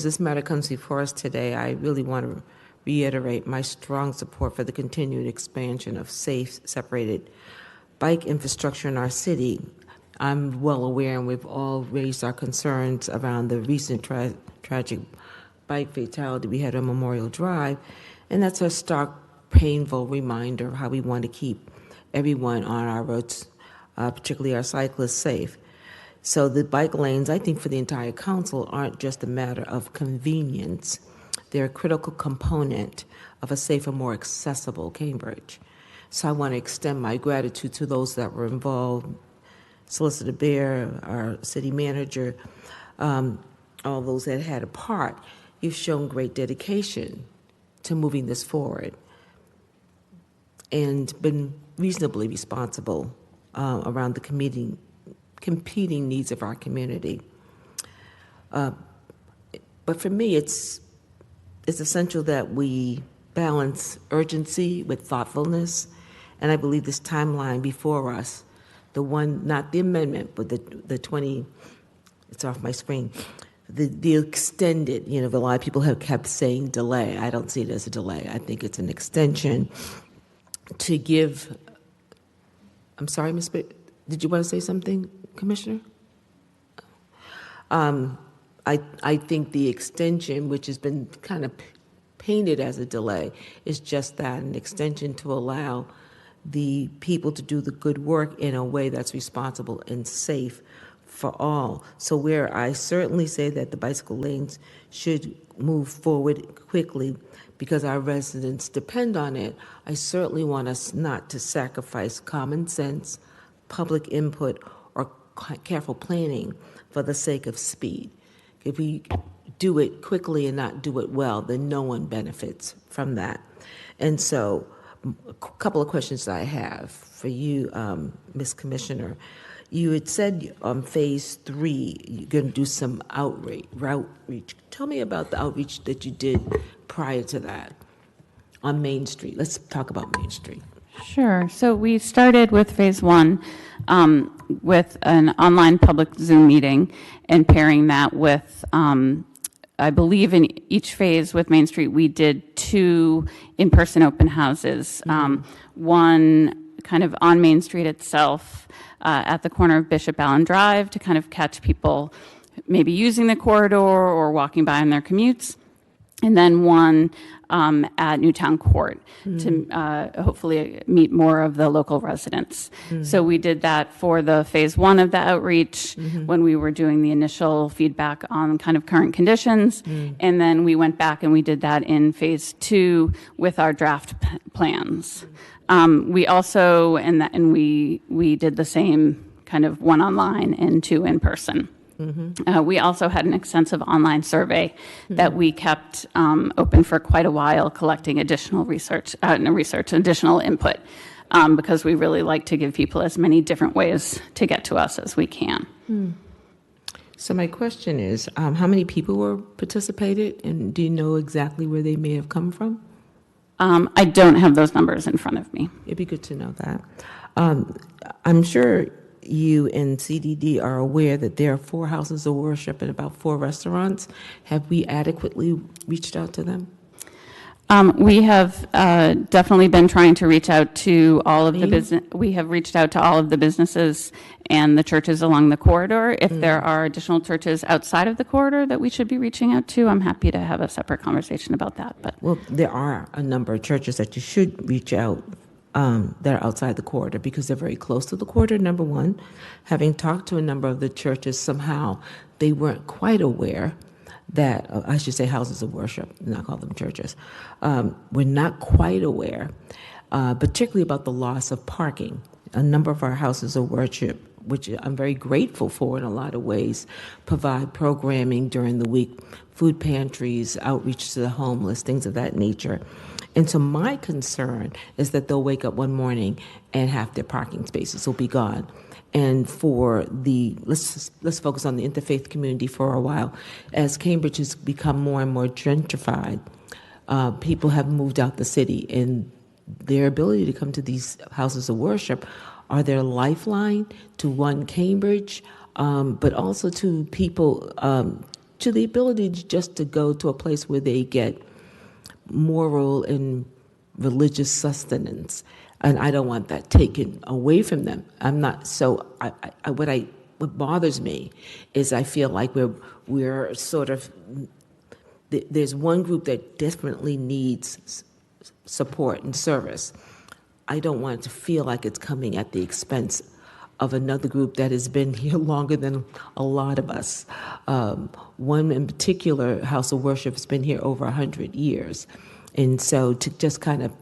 As this matter comes before us today, I really want to reiterate my strong support for the continued expansion of safe, separated bike infrastructure in our city. I'm well aware, and we've all raised our concerns around the recent tragic bike fatality we had on Memorial Drive, and that's a stark, painful reminder of how we want to keep everyone on our roads, particularly our cyclists, safe. So the bike lanes, I think, for the entire council aren't just a matter of convenience. They're a critical component of a safer, more accessible Cambridge. So I want to extend my gratitude to those that were involved, Solicitor Bear, our city manager, all those that had a part. You've shown great dedication to moving this forward and been reasonably responsible around the competing needs of our community. But for me, it's essential that we balance urgency with thoughtfulness, and I believe this timeline before us, the one, not the amendment, but the 20, it's off my screen, the extended, a lot of people have kept saying delay. I don't see it as a delay. I think it's an extension to give, I'm sorry, Ms. Did you want to say something, Commissioner? I think the extension, which has been kind of painted as a delay, is just that, an extension to allow the people to do the good work in a way that's responsible and safe for all. So where I certainly say that the bicycle lanes should move forward quickly because our residents depend on it, I certainly want us not to sacrifice common sense, public input, or careful planning for the sake of speed. If we do it quickly and not do it well, then no one benefits from that. And so a couple of questions that I have for you, Ms. Commissioner. You had said on phase 3, you're going to do some outreach. Tell me about the outreach that you did prior to that on Main Street. Let's talk about Main Street. Sure. So we started with phase 1 with an online public Zoom meeting and pairing that with, I believe in each phase with Main Street, we did 2 in-person open houses. One kind of on Main Street itself at the corner of Bishop Allen Drive to kind of catch people maybe using the corridor or walking by on their commutes. And then one at Newtown Court to hopefully meet more of the local residents. So we did that for the phase 1 of the outreach when we were doing the initial feedback on kind of current conditions. And then we went back and we did that in phase 2 with our draft plans. We also, and we did the same kind of 1 online and 2 in person. We also had an extensive online survey that we kept open for quite a while, collecting additional additional input, because we really like to give people as many different ways to get to us as we can. So my question is, how many people were participated, and do you know exactly where they may have come from? I don't have those numbers in front of me. It'd be good to know that. I'm sure you and CDD are aware that there are 4 houses of worship and about 4 restaurants. Have we adequately reached out to them? We have definitely been trying to reach out to all of the business. We have reached out to all of the businesses and the churches along the corridor. If there are additional churches outside of the corridor that we should be reaching out to, I'm happy to have a separate conversation about that. But well, there are a number of churches that you should reach out that are outside the corridor because they're very close to the corridor, number one. Having talked to a number of the churches, somehow they weren't quite aware that, I should say houses of worship, not call them churches, we're not quite aware, particularly about the loss of parking. A number of our houses of worship, which I'm very grateful for in a lot of ways, provide programming during the week, food pantries, outreach to the homeless, things of that nature. And so my concern is that they'll wake up one morning and half their parking spaces will be gone. And for the, let's focus on the interfaith community for a while. As Cambridge has become more and more gentrified, people have moved out the city, and their ability to come to these houses of worship are their lifeline to one Cambridge, but also to people to the ability just to go to a place where they get moral and religious sustenance. And I don't want that taken away from them. I'm not, so what bothers me is I feel like we're sort of, there's one group that desperately needs support and service. I don't want it to feel like it's coming at the expense of another group that has been here longer than a lot of us. One in particular, House of Worship, has been here over 100 years. And so to just kind of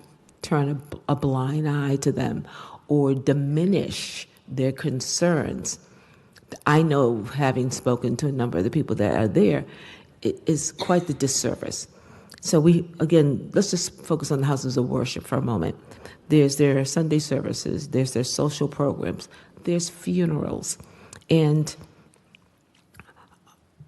turn a blind eye to them or diminish their concerns, I know, having spoken to a number of the people that are there, it is quite the disservice. So let's just focus on the houses of worship for a moment. There's their Sunday services, there's their social programs, there's funerals. And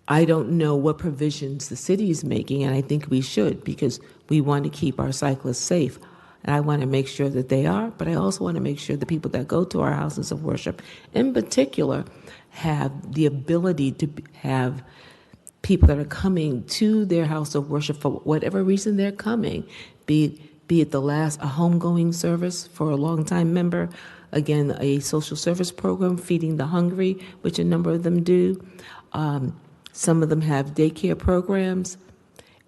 I don't know what provisions the city is making, and I think we should, because we want to keep our cyclists safe. And I want to make sure that they are, but I also want to make sure the people that go to our houses of worship, in particular, have the ability to have people that are coming to their house of worship for whatever reason they're coming, be it the last, a homegoing service for a longtime member, again, a social service program, feeding the hungry, which a number of them do. Some of them have daycare programs,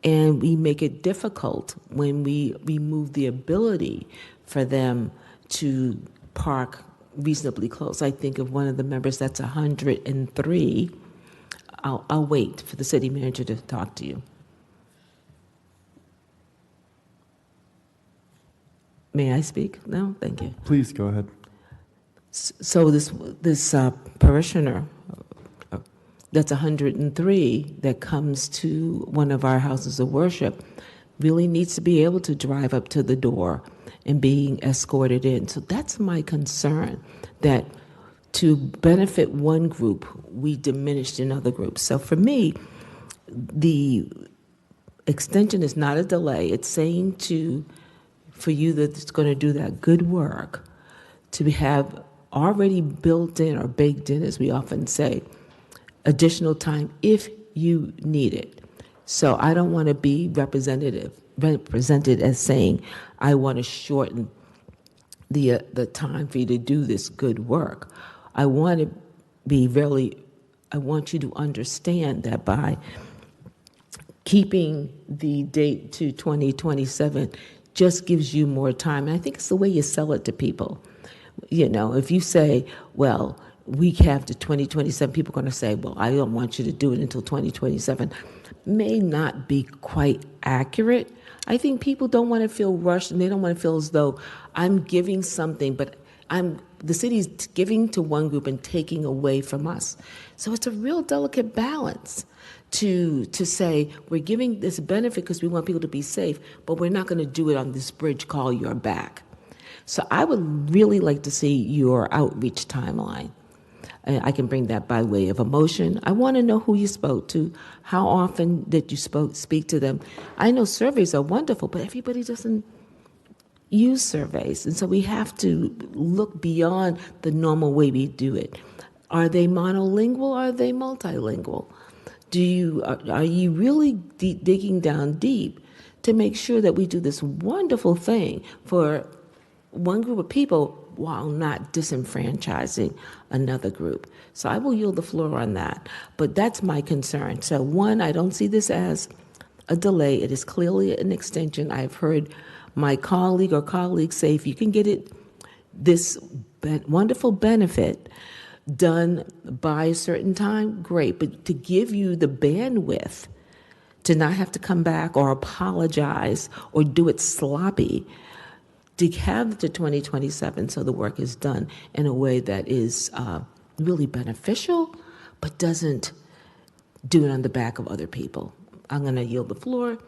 and we make it difficult when we remove the ability for them to park reasonably close. I think of one of the members that's 103. I'll wait for the city manager to talk to you. May I speak? No? Thank you. Please go ahead. So this parishioner that's 103 that comes to one of our houses of worship really needs to be able to drive up to the door and being escorted in. So that's my concern, that to benefit one group, we diminished another group. So for me, the extension is not a delay. It's saying for you that's going to do that good work, to have already built in or baked in, as we often say, additional time if you need it. So I don't want to be represented as saying, I want to shorten the time for you to do this good work. I want you to understand that by keeping the date to 2027 just gives you more time. And I think it's the way you sell it to people. You know, if you say, well, we have to 2027, people are going to say, well, I don't want you to do it until 2027. May not be quite accurate. I think people don't want to feel rushed, and they don't want to feel as though I'm giving something, but the city's giving to one group and taking away from us. So it's a real delicate balance to say we're giving this benefit because we want people to be safe, but we're not going to do it on this bridge called your back. So I would really like to see your outreach timeline. I can bring that by way of a motion. I want to know who you spoke to. How often did you speak to them? I know surveys are wonderful, but everybody doesn't use surveys. And so we have to look beyond the normal way we do it. Are they monolingual? Are they multilingual? Are you really digging down deep to make sure that we do this wonderful thing for one group of people while not disenfranchising another group? So I will yield the floor on that. But that's my concern. So one, I don't see this as a delay. It is clearly an extension. I've heard my colleague or colleagues say, if you can get this wonderful benefit done by a certain time, great. But to give you the bandwidth to not have to come back or apologize or do it sloppy, to have to 2027 so the work is done in a way that is really beneficial, but doesn't do it on the back of other people. I'm going to yield the floor